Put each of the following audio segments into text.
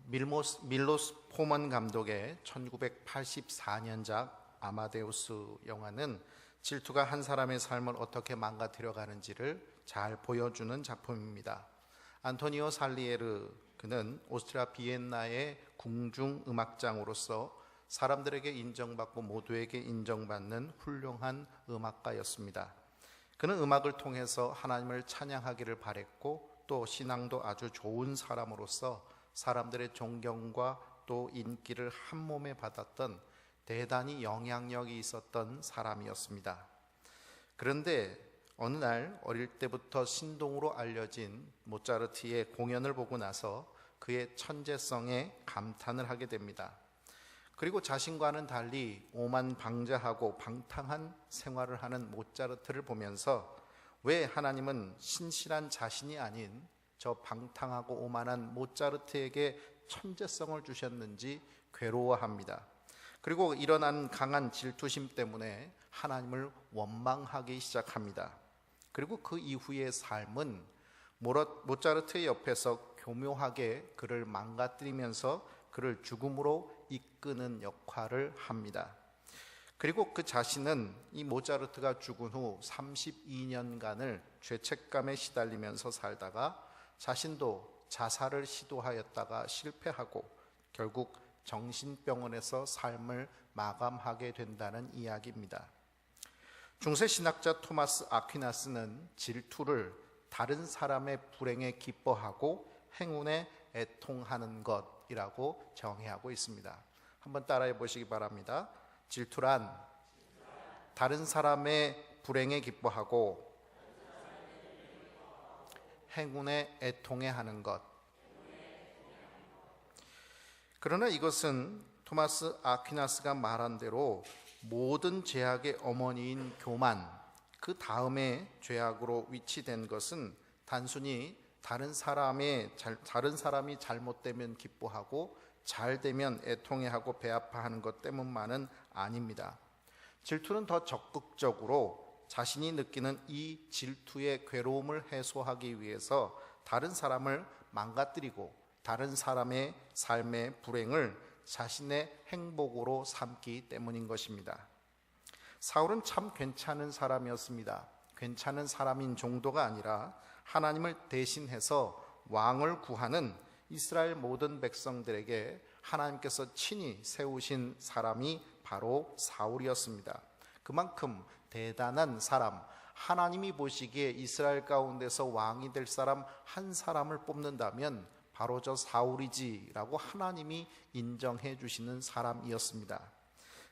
밀로스 포먼 감독의 1984년작 아마데우스 영화는 질투가 한 사람의 삶을 어떻게 망가뜨려 가는지를 잘 보여주는 작품입니다. 안토니오 살리에르, 그는 오스트리아 비엔나의 궁중 음악장으로서 사람들에게 인정받고 모두에게 인정받는 훌륭한 음악가였습니다. 그는 음악을 통해서 하나님을 찬양하기를 바랬고 또 신앙도 아주 좋은 사람으로서 사람들의 존경과 또 인기를 한 몸에 받았던 대단히 영향력이 있었던 사람이었습니다. 그런데 어느 날 어릴 때부터 신동으로 알려진 모차르트의 공연을 보고 나서 그의 천재성에 감탄을 하게 됩니다. 그리고 자신과는 달리 오만방자하고 방탕한 생활을 하는 모차르트를 보면서 왜 하나님은 신실한 자신이 아닌 저 방탕하고 오만한 모차르트에게 천재성을 주셨는지 괴로워합니다. 그리고 일어난 강한 질투심 때문에 하나님을 원망하기 시작합니다. 그리고 그 이후의 삶은 모차르트의 옆에서 교묘하게 그를 망가뜨리면서 그를 죽음으로 이끄는 역할을 합니다. 그리고 그 자신은 이 모차르트가 죽은 후 32년간을 죄책감에 시달리면서 살다가 자신도 자살을 시도하였다가 실패하고 결국 정신병원에서 삶을 마감하게 된다는 이야기입니다. 중세 신학자 토마스 아퀴나스는 질투를 다른 사람의 불행에 기뻐하고 행운에 애통하는 것이라고 정의하고 있습니다. 한번 따라해 보시기 바랍니다. 질투란 다른 사람의 불행에 기뻐하고 행운에 애통해하는 것. 그러나 이것은 토마스 아퀴나스가 말한 대로 모든 죄악의 어머니인 교만, 그 다음에 죄악으로 위치된 것은 단순히 다른 사람이 잘못되면 기뻐하고 잘되면 애통해하고 배아파하는 것 때문만은 아닙니다. 질투는 더 적극적으로 자신이 느끼는 이 질투의 괴로움을 해소하기 위해서 다른 사람을 망가뜨리고 다른 사람의 삶의 불행을 자신의 행복으로 삼기 때문인 것입니다. 사울은 참 괜찮은 사람이었습니다. 괜찮은 사람인 정도가 아니라 하나님을 대신해서 왕을 구하는 이스라엘 모든 백성들에게 하나님께서 친히 세우신 사람이 바로 사울이었습니다. 그만큼 대단한 사람, 하나님이 보시기에 이스라엘 가운데서 왕이 될 사람 한 사람을 뽑는다면 바로 저 사울이지라고 하나님이 인정해 주시는 사람이었습니다.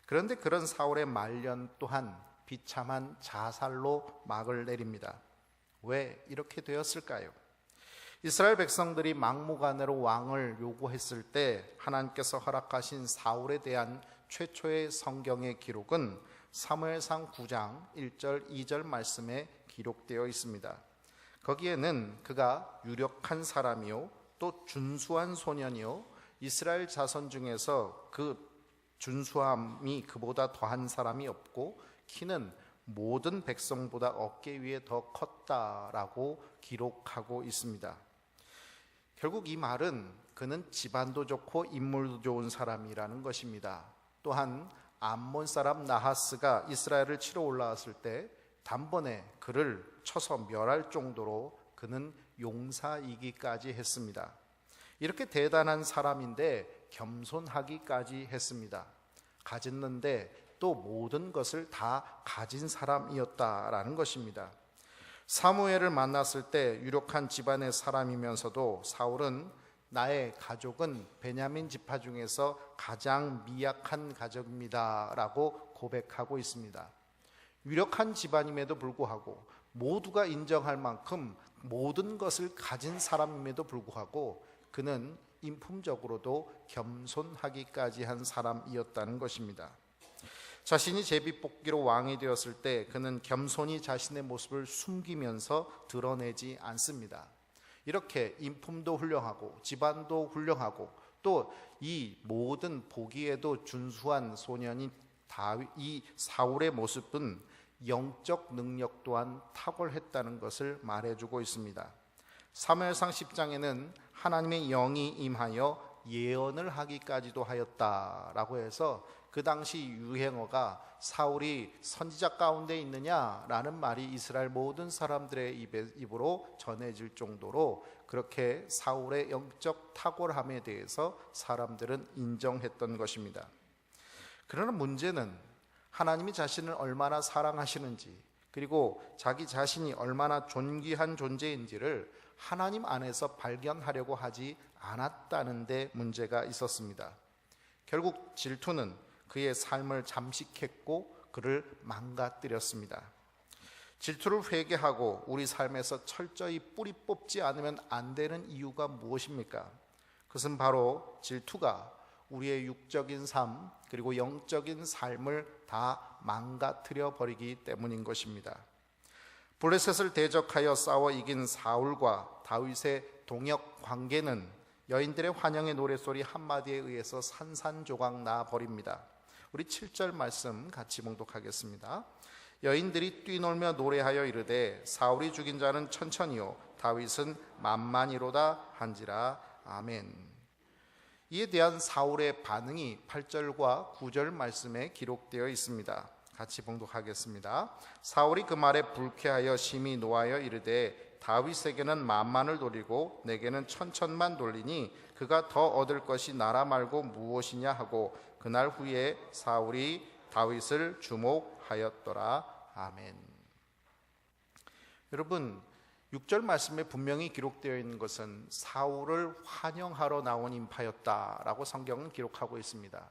그런데 그런 사울의 말년 또한 비참한 자살로 막을 내립니다. 왜 이렇게 되었을까요? 이스라엘 백성들이 막무가내로 왕을 요구했을 때 하나님께서 허락하신 사울에 대한 최초의 성경의 기록은 사무엘상 9장 1절 2절 말씀에 기록되어 있습니다. 거기에는 그가 유력한 사람이요 또 준수한 소년이요 이스라엘 자손 중에서 그 준수함이 그보다 더한 사람이 없고 키는 모든 백성보다 어깨 위에 더 컸다라고 기록하고 있습니다. 결국 이 말은 그는 집안도 좋고 인물도 좋은 사람이라는 것입니다. 또한 암몬 사람 나하스가 이스라엘을 치러 올라왔을 때 단번에 그를 쳐서 멸할 정도로 그는 용사이기까지 했습니다. 이렇게 대단한 사람인데 겸손하기까지 했습니다. 가졌는데 또 모든 것을 다 가진 사람이었다라는 것입니다. 사무엘을 만났을 때 유력한 집안의 사람이면서도 사울은 나의 가족은 베냐민 지파 중에서 가장 미약한 가족입니다 라고 고백하고 있습니다. 유력한 집안임에도 불구하고 모두가 인정할 만큼 모든 것을 가진 사람임에도 불구하고 그는 인품적으로도 겸손하기까지 한 사람이었다는 것입니다. 자신이 제비뽑기로 왕이 되었을 때 그는 겸손히 자신의 모습을 숨기면서 드러내지 않습니다. 이렇게 인품도 훌륭하고 집안도 훌륭하고 또 이 모든 보기에도 준수한 소년인 이 사울의 모습은 영적 능력 또한 탁월했다는 것을 말해주고 있습니다. 사무엘상 10장에는 하나님의 영이 임하여 예언을 하기까지도 하였다라고 해서 그 당시 유행어가 사울이 선지자 가운데 있느냐라는 말이 이스라엘 모든 사람들의 입으로 전해질 정도로 그렇게 사울의 영적 탁월함에 대해서 사람들은 인정했던 것입니다. 그러나 문제는 하나님이 자신을 얼마나 사랑하시는지, 그리고 자기 자신이 얼마나 존귀한 존재인지를 하나님 안에서 발견하려고 하지 않았다는 데 문제가 있었습니다. 결국 질투는 그의 삶을 잠식했고 그를 망가뜨렸습니다. 질투를 회개하고 우리 삶에서 철저히 뿌리 뽑지 않으면 안 되는 이유가 무엇입니까? 그것은 바로 질투가 우리의 육적인 삶 그리고 영적인 삶을 다 망가뜨려 버리기 때문인 것입니다. 블레셋을 대적하여 싸워 이긴 사울과 다윗의 동역 관계는 여인들의 환영의 노래소리 한마디에 의해서 산산조각 나 버립니다. 우리 7절 말씀 같이 봉독하겠습니다. 여인들이 뛰놀며 노래하여 이르되 사울이 죽인 자는 천천히요 다윗은 만만히로다 한지라. 아멘. 이에 대한 사울의 반응이 8절과 9절 말씀에 기록되어 있습니다. 같이 봉독하겠습니다. 사울이 그 말에 불쾌하여 심히 노하여 이르되 다윗에게는 만만을 돌리고 내게는 천천만 돌리니 그가 더 얻을 것이 나라 말고 무엇이냐 하고 그날 후에 사울이 다윗을 주목하였더라. 아멘. 여러분, 6절 말씀에 분명히 기록되어 있는 것은 사울을 환영하러 나온 인파였다라고 성경은 기록하고 있습니다.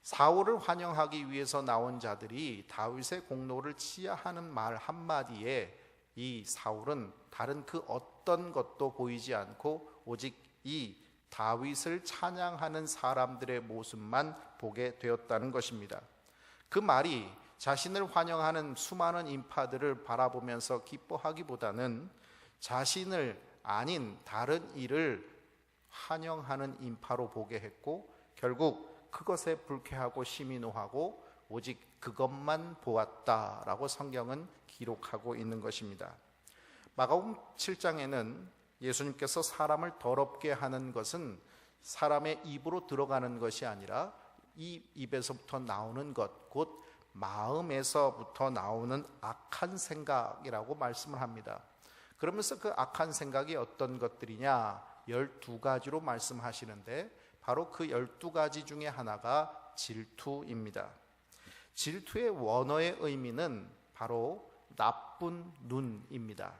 사울을 환영하기 위해서 나온 자들이 다윗의 공로를 치하하는 말 한마디에 이 사울은 다른 그 어떤 것도 보이지 않고 오직 이 다윗을 찬양하는 사람들의 모습만 보게 되었다는 것입니다. 그 말이 자신을 환영하는 수많은 인파들을 바라보면서 기뻐하기보다는 자신을 아닌 다른 이를 환영하는 인파로 보게 했고 결국 그것에 불쾌하고 심히 노하고 오직 그것만 보았다라고 성경은 기록하고 있는 것입니다. 마가복음 7장에는 예수님께서 사람을 더럽게 하는 것은 사람의 입으로 들어가는 것이 아니라 이 입에서부터 나오는 것, 곧 마음에서부터 나오는 악한 생각이라고 말씀을 합니다. 그러면서 그 악한 생각이 어떤 것들이냐 12가지로 말씀하시는데 바로 그 12가지 중에 하나가 질투입니다. 질투의 원어의 의미는 바로 나쁜 눈입니다.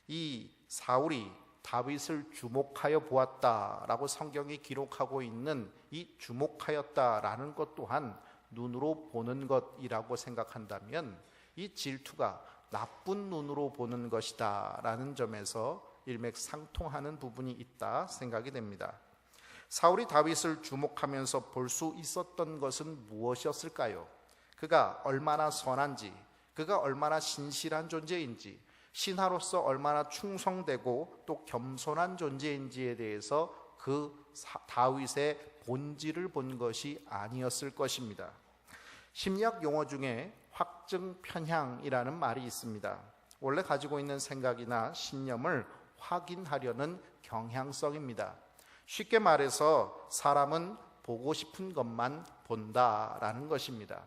이 사울이 다윗을 주목하여 보았다라고 성경이 기록하고 있는 이 주목하였다라는 것 또한 눈으로 보는 것이라고 생각한다면 이 질투가 나쁜 눈으로 보는 것이다 라는 점에서 일맥상통하는 부분이 있다 생각이 됩니다. 사울이 다윗을 주목하면서 볼 수 있었던 것은 무엇이었을까요? 그가 얼마나 선한지, 그가 얼마나 신실한 존재인지, 신하로서 얼마나 충성되고 또 겸손한 존재인지에 대해서 그 다윗의 본질을 본 것이 아니었을 것입니다. 심리학 용어 중에 확증 편향이라는 말이 있습니다. 원래 가지고 있는 생각이나 신념을 확인하려는 경향성입니다. 쉽게 말해서 사람은 보고 싶은 것만 본다라는 것입니다.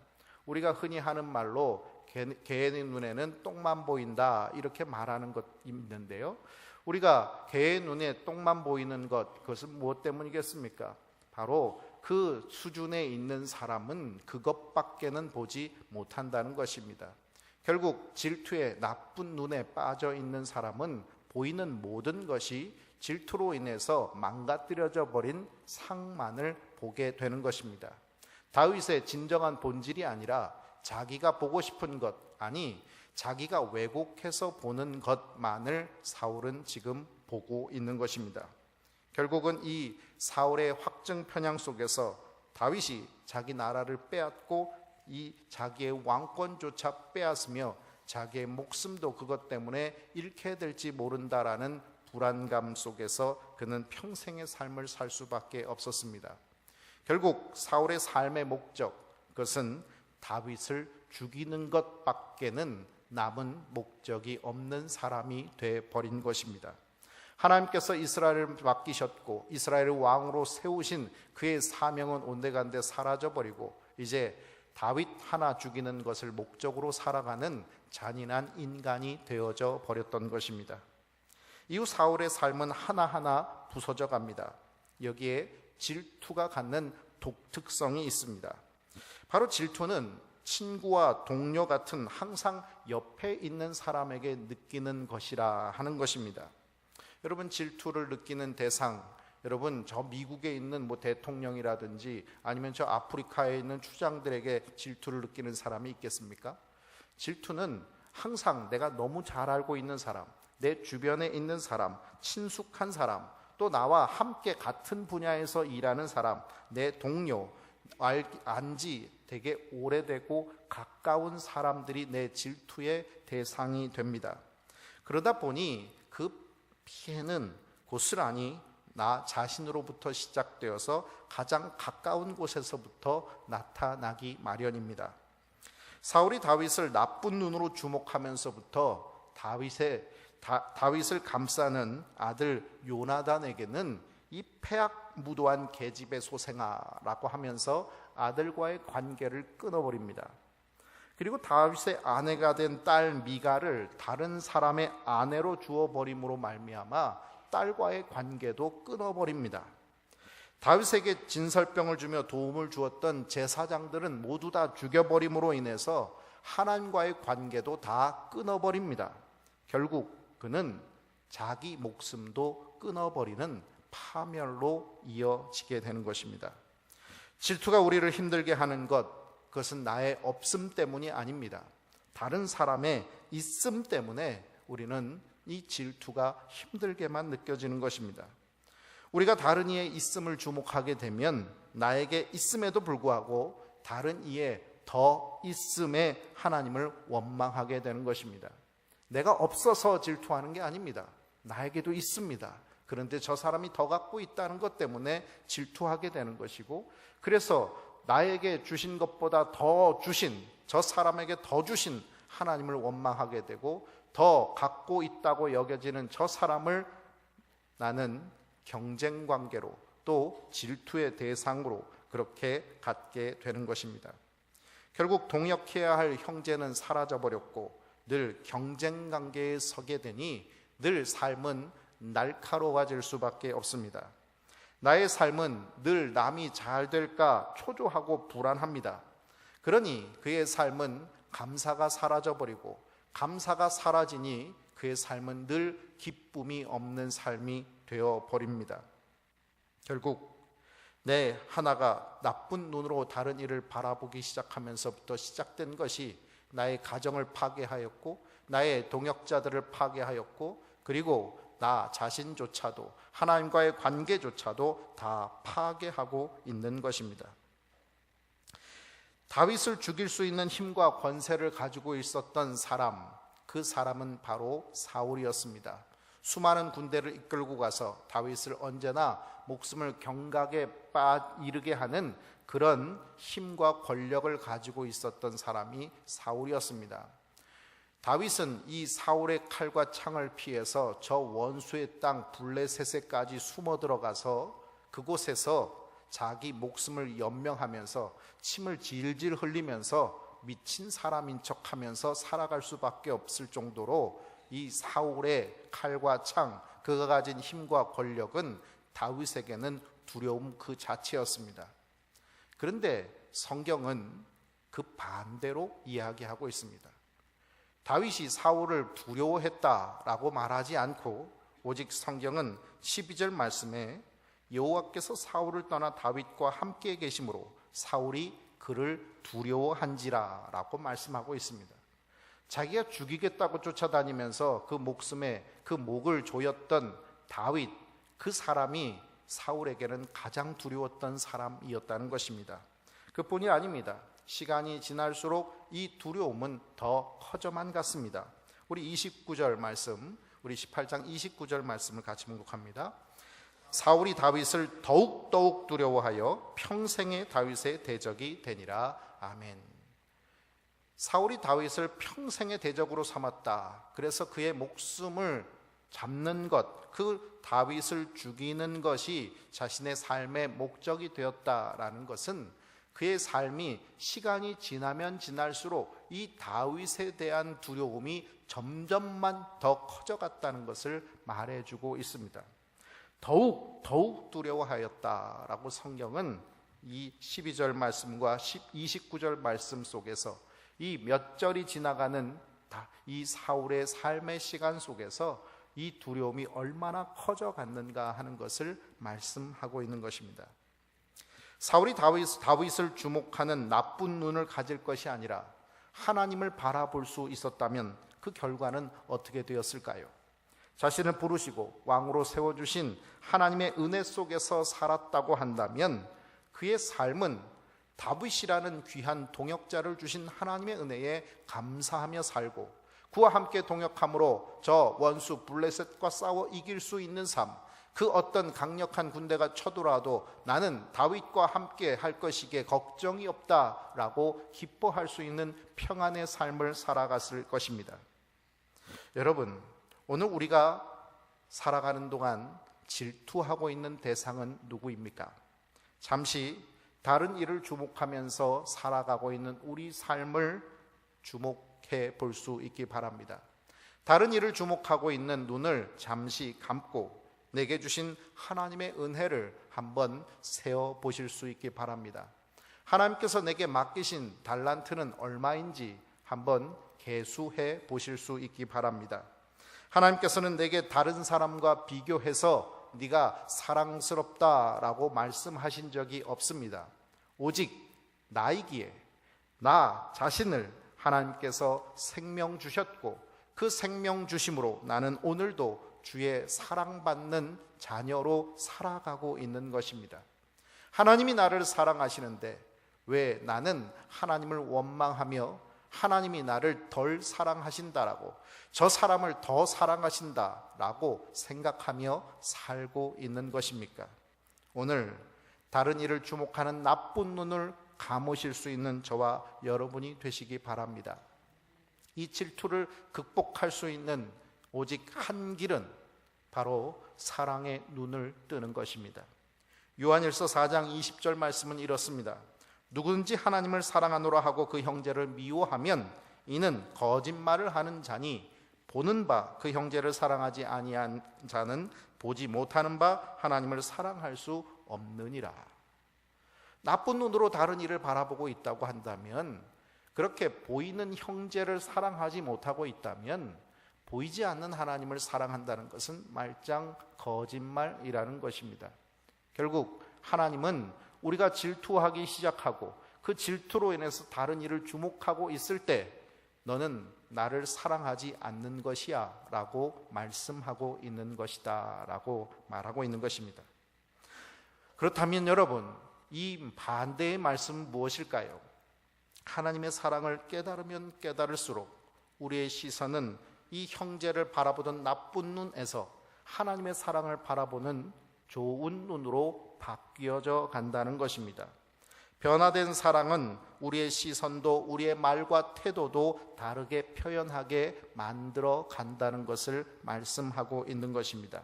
우리가 흔히 하는 말로 개의 눈에는 똥만 보인다 이렇게 말하는 것 있는데요. 우리가 개의 눈에 똥만 보이는 것, 그것은 무엇 때문이겠습니까? 바로 그 수준에 있는 사람은 그것밖에는 보지 못한다는 것입니다. 결국 질투에 나쁜 눈에 빠져 있는 사람은 보이는 모든 것이 질투로 인해서 망가뜨려져 버린 상만을 보게 되는 것입니다. 다윗의 진정한 본질이 아니라 자기가 보고 싶은 것, 아니 자기가 왜곡해서 보는 것만을 사울은 지금 보고 있는 것입니다. 결국은 이 사울의 확증 편향 속에서 다윗이 자기 나라를 빼앗고 이 자기의 왕권조차 빼앗으며 자기의 목숨도 그것 때문에 잃게 될지 모른다라는 불안감 속에서 그는 평생의 삶을 살 수밖에 없었습니다. 결국 사울의 삶의 목적, 그것은 다윗을 죽이는 것밖에는 남은 목적이 없는 사람이 되어버린 것입니다. 하나님께서 이스라엘을 맡기셨고 이스라엘을 왕으로 세우신 그의 사명은 온데간데 사라져버리고 이제 다윗 하나 죽이는 것을 목적으로 살아가는 잔인한 인간이 되어져 버렸던 것입니다. 이후 사울의 삶은 하나하나 부서져 갑니다. 여기에 질투가 갖는 독특성이 있습니다. 바로 질투는 친구와 동료 같은 항상 옆에 있는 사람에게 느끼는 것이라 하는 것입니다. 여러분, 질투를 느끼는 대상, 여러분 저 미국에 있는 대통령이라든지 아니면 저 아프리카에 있는 추장들에게 질투를 느끼는 사람이 있겠습니까? 질투는 항상 내가 너무 잘 알고 있는 사람, 내 주변에 있는 사람, 친숙한 사람, 또 나와 함께 같은 분야에서 일하는 사람, 내 동료, 안지 되게 오래되고 가까운 사람들이 내 질투의 대상이 됩니다. 그러다 보니 그 피해는 고스란히 나 자신으로부터 시작되어서 가장 가까운 곳에서부터 나타나기 마련입니다. 사울이 다윗을 나쁜 눈으로 주목하면서부터 다윗을 감싸는 아들 요나단에게는 이 패악무도한 계집의 소생아라고 하면서 아들과의 관계를 끊어버립니다. 그리고 다윗의 아내가 된 딸 미갈을 다른 사람의 아내로 주어버림으로 말미암아 딸과의 관계도 끊어버립니다. 다윗에게 진설병을 주며 도움을 주었던 제사장들은 모두 다 죽여버림으로 인해서 하나님과의 관계도 다 끊어버립니다. 결국 그는 자기 목숨도 끊어버리는 파멸로 이어지게 되는 것입니다. 질투가 우리를 힘들게 하는 것, 그것은 나의 없음 때문이 아닙니다. 다른 사람의 있음 때문에 우리는 이 질투가 힘들게만 느껴지는 것입니다. 우리가 다른 이의 있음을 주목하게 되면 나에게 있음에도 불구하고 다른 이의 더 있음에 하나님을 원망하게 되는 것입니다. 내가 없어서 질투하는 게 아닙니다. 나에게도 있습니다. 그런데 저 사람이 더 갖고 있다는 것 때문에 질투하게 되는 것이고, 그래서 나에게 주신 것보다 더 주신, 저 사람에게 더 주신 하나님을 원망하게 되고, 더 갖고 있다고 여겨지는 저 사람을 나는 경쟁 관계로 또 질투의 대상으로 그렇게 갖게 되는 것입니다. 결국 동역해야 할 형제는 사라져버렸고 늘 경쟁 관계에 서게 되니 늘 삶은 날카로워질 수밖에 없습니다. 나의 삶은 늘 남이 잘 될까 초조하고 불안합니다. 그러니 그의 삶은 감사가 사라져버리고 감사가 사라지니 그의 삶은 늘 기쁨이 없는 삶이 되어버립니다. 결국 내 하나가 나쁜 눈으로 다른 이를 바라보기 시작하면서부터 시작된 것이 나의 가정을 파괴하였고 나의 동역자들을 파괴하였고 그리고 나 자신조차도 하나님과의 관계조차도 다 파괴하고 있는 것입니다. 다윗을 죽일 수 있는 힘과 권세를 가지고 있었던 사람, 그 사람은 바로 사울이었습니다. 수많은 군대를 이끌고 가서 다윗을 언제나 목숨을 경각에 이르게 하는 그런 힘과 권력을 가지고 있었던 사람이 사울이었습니다. 다윗은 이 사울의 칼과 창을 피해서 저 원수의 땅 블레셋에까지 숨어 들어가서 그곳에서 자기 목숨을 연명하면서 침을 질질 흘리면서 미친 사람인 척하면서 살아갈 수밖에 없을 정도로 이 사울의 칼과 창, 그가 가진 힘과 권력은 다윗에게는 두려움 그 자체였습니다. 그런데 성경은 그 반대로 이야기하고 있습니다. 다윗이 사울을 두려워했다라고 말하지 않고 오직 성경은 12절 말씀에 여호와께서 사울을 떠나 다윗과 함께 계심으로 사울이 그를 두려워한지라 라고 말씀하고 있습니다. 자기가 죽이겠다고 쫓아다니면서 그 목숨에 그 목을 조였던 다윗, 그 사람이 사울에게는 가장 두려웠던 사람이었다는 것입니다. 그뿐이 아닙니다. 시간이 지날수록 이 두려움은 더 커져만 갔습니다. 우리 29절 말씀, 우리 18장 29절 말씀을 같이 묵묵합니다. 사울이 다윗을 더욱 두려워하여 평생의 다윗의 대적이 되니라. 아멘. 사울이 다윗을 평생의 대적으로 삼았다. 그래서 그의 목숨을 잡는 것, 그 다윗을 죽이는 것이 자신의 삶의 목적이 되었다라는 것은 그의 삶이 시간이 지나면 지날수록 이 다윗에 대한 두려움이 점점만 더 커져갔다는 것을 말해주고 있습니다. 더욱 두려워하였다라고 성경은 이 12절 말씀과 29절 말씀 속에서 이 몇 절이 지나가는 이 사울의 삶의 시간 속에서 이 두려움이 얼마나 커져갔는가 하는 것을 말씀하고 있는 것입니다. 사울이 다윗을 주목하는 나쁜 눈을 가질 것이 아니라 하나님을 바라볼 수 있었다면 그 결과는 어떻게 되었을까요? 자신을 부르시고 왕으로 세워주신 하나님의 은혜 속에서 살았다고 한다면 그의 삶은 다윗이라는 귀한 동역자를 주신 하나님의 은혜에 감사하며 살고 그와 함께 동역함으로 저 원수 블레셋과 싸워 이길 수 있는 삶, 그 어떤 강력한 군대가 쳐들어와도 나는 다윗과 함께 할 것이기에 걱정이 없다라고 기뻐할 수 있는 평안의 삶을 살아갔을 것입니다. 여러분, 오늘 우리가 살아가는 동안 질투하고 있는 대상은 누구입니까? 잠시 다른 일을 주목하면서 살아가고 있는 우리 삶을 주목해 볼 수 있기 바랍니다. 다른 일을 주목하고 있는 눈을 잠시 감고 내게 주신 하나님의 은혜를 한번 세어 보실 수 있기 바랍니다. 하나님께서 내게 맡기신 달란트는 얼마인지 한번 계수해 보실 수 있기 바랍니다. 하나님께서는 내게 다른 사람과 비교해서 네가 사랑스럽다라고 말씀하신 적이 없습니다. 오직 나이기에 나 자신을 하나님께서 생명 주셨고 그 생명 주심으로 나는 오늘도 주의 사랑받는 자녀로 살아가고 있는 것입니다. 하나님이 나를 사랑하시는데 왜 나는 하나님을 원망하며 하나님이 나를 덜 사랑하신다라고, 저 사람을 더 사랑하신다라고 생각하며 살고 있는 것입니까? 오늘 다른 일을 주목하는 나쁜 눈을 감으실 수 있는 저와 여러분이 되시기 바랍니다. 이 질투를 극복할 수 있는 오직 한 길은 바로 사랑의 눈을 뜨는 것입니다. 요한일서 4장 20절 말씀은 이렇습니다. 누구든지 하나님을 사랑하노라 하고 그 형제를 미워하면 이는 거짓말을 하는 자니 보는 바 그 형제를 사랑하지 아니한 자는 보지 못하는 바 하나님을 사랑할 수 없느니라. 나쁜 눈으로 다른 일을 바라보고 있다고 한다면, 그렇게 보이는 형제를 사랑하지 못하고 있다면 보이지 않는 하나님을 사랑한다는 것은 말짱 거짓말이라는 것입니다. 결국 하나님은 우리가 질투하기 시작하고 그 질투로 인해서 다른 일을 주목하고 있을 때 너는 나를 사랑하지 않는 것이야 라고 말씀하고 있는 것이다 라고 말하고 있는 것입니다. 그렇다면 여러분, 이 반대의 말씀은 무엇일까요? 하나님의 사랑을 깨달으면 깨달을수록 우리의 시선은 이 형제를 바라보던 나쁜 눈에서 하나님의 사랑을 바라보는 좋은 눈으로 바뀌어져 간다는 것입니다. 변화된 사랑은 우리의 시선도 우리의 말과 태도도 다르게 표현하게 만들어 간다는 것을 말씀하고 있는 것입니다.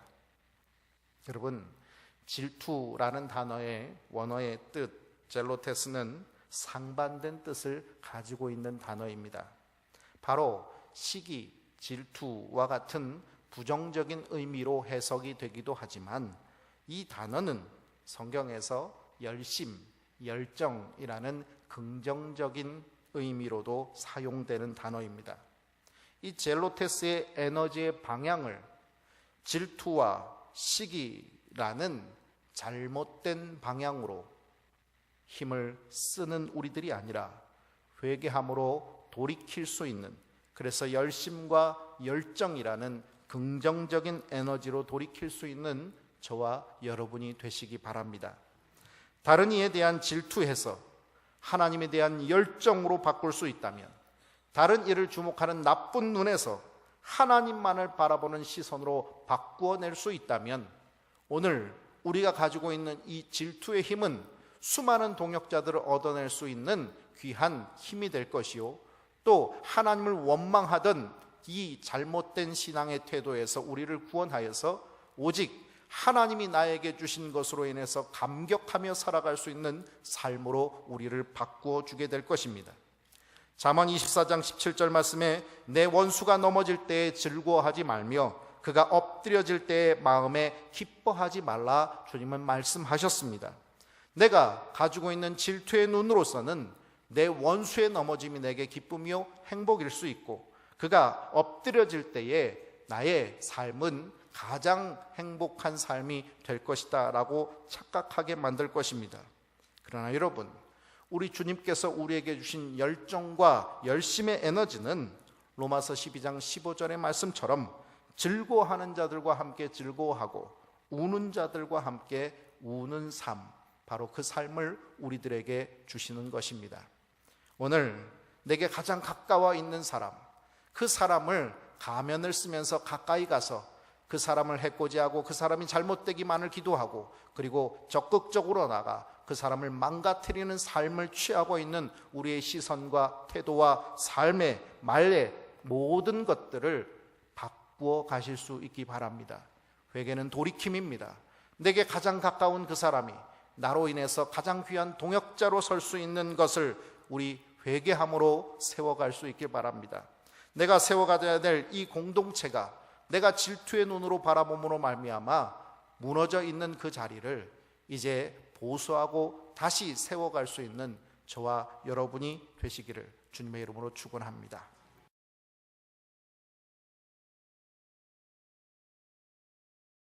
여러분, 질투라는 단어의 원어의 뜻, 젤로테스는 상반된 뜻을 가지고 있는 단어입니다. 바로 시기, 질투와 같은 부정적인 의미로 해석이 되기도 하지만 이 단어는 성경에서 열심, 열정이라는 긍정적인 의미로도 사용되는 단어입니다. 이 젤로테스의 에너지의 방향을 질투와 시기라는 잘못된 방향으로 힘을 쓰는 우리들이 아니라 회개함으로 돌이킬 수 있는, 그래서 열심과 열정이라는 긍정적인 에너지로 돌이킬 수 있는 저와 여러분이 되시기 바랍니다. 다른 이에 대한 질투해서 하나님에 대한 열정으로 바꿀 수 있다면, 다른 이를 주목하는 나쁜 눈에서 하나님만을 바라보는 시선으로 바꾸어낼 수 있다면, 오늘 우리가 가지고 있는 이 질투의 힘은 수많은 동역자들을 얻어낼 수 있는 귀한 힘이 될 것이요, 또 하나님을 원망하던 이 잘못된 신앙의 태도에서 우리를 구원하여서 오직 하나님이 나에게 주신 것으로 인해서 감격하며 살아갈 수 있는 삶으로 우리를 바꾸어 주게 될 것입니다. 잠언 24장 17절 말씀에 내 원수가 넘어질 때에 즐거워하지 말며 그가 엎드려질 때에 마음에 기뻐하지 말라 주님은 말씀하셨습니다. 내가 가지고 있는 질투의 눈으로서는 내 원수의 넘어짐이 내게 기쁨이요 행복일 수 있고 그가 엎드려질 때에 나의 삶은 가장 행복한 삶이 될 것이다 라고 착각하게 만들 것입니다. 그러나 여러분, 우리 주님께서 우리에게 주신 열정과 열심의 에너지는 로마서 12장 15절의 말씀처럼 즐거워하는 자들과 함께 즐거워하고 우는 자들과 함께 우는 삶, 바로 그 삶을 우리들에게 주시는 것입니다. 오늘 내게 가장 가까워 있는 사람, 그 사람을 가면을 쓰면서 가까이 가서 그 사람을 해코지하고 그 사람이 잘못되기만을 기도하고 그리고 적극적으로 나가 그 사람을 망가뜨리는 삶을 취하고 있는 우리의 시선과 태도와 삶의 말의 모든 것들을 바꾸어 가실 수 있기 바랍니다. 회개는 돌이킴입니다. 내게 가장 가까운 그 사람이 나로 인해서 가장 귀한 동역자로 설 수 있는 것을 우리 회개함으로 세워갈 수 있길 바랍니다. 내가 세워가야 될 이 공동체가 내가 질투의 눈으로 바라봄으로 말미암아 무너져 있는 그 자리를 이제 보수하고 다시 세워갈 수 있는 저와 여러분이 되시기를 주님의 이름으로 축원합니다.